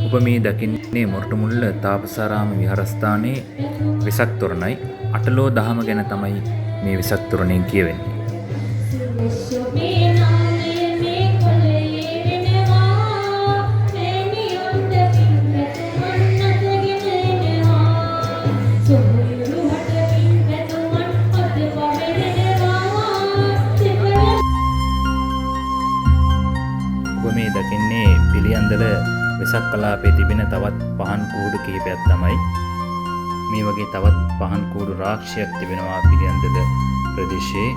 ඔබ මේ දකින්නේ මොරටුමුල්ල තාපසාරාම විහාරස්ථානයේ වෙසක් තොරණයි. අටලෝ දහම ගැන තමයි මේ වෙසක් තොරණෙන් කියවෙන්නේ. ඔබ මේ දකින්නේ පිළියන්දල වෙසක් කලාපයේ තිබෙන තවත් පහන් කූඩු කිහිපයක් තමයි. මේ වගේ තවත් පහන් කූඩු රාක්ෂයක් තිබෙනවා පිළියන්දල ප්‍රදේශයේ.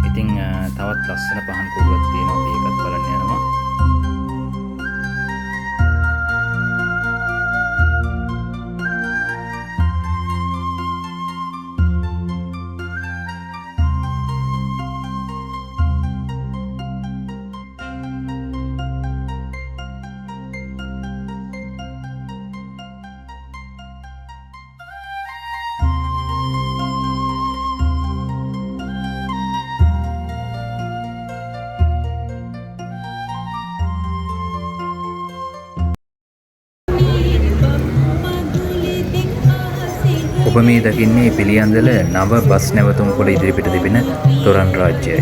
ඉතින් තවත් ලස්සන පහන් කූඩුවක් තියෙනවා. අපි ඒකත් බලන්න යනවා. ඔබ මේ දකින්නේ පිළියන්දල නව බස් නැවතුම් පොළ ඉදිරිපිට තිබෙන තොරන් රාජ්‍යයයි.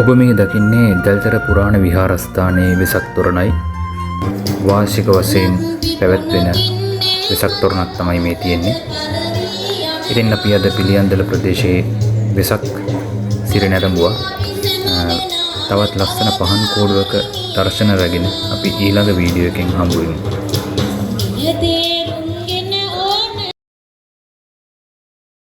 ඔබ මේ දකින්නේ දල්තර පුරාණ විහාරස්ථානයේ වෙසක් තොරණයි. වාර්ෂික වශයෙන් පැවැත්වෙන වෙසක් තොරණක් තමයි මේ තියෙන්නේ. ඉතින් අපි අද පිළියන්දල ප්‍රදේශයේ වෙසක් සිර නැරඹුවා. තවත් ලස්සන පහන් කෝඩුවක දර්ශන රැගෙන අපි ඊළඟ වීඩියෝ එකෙන් හමු වෙමු.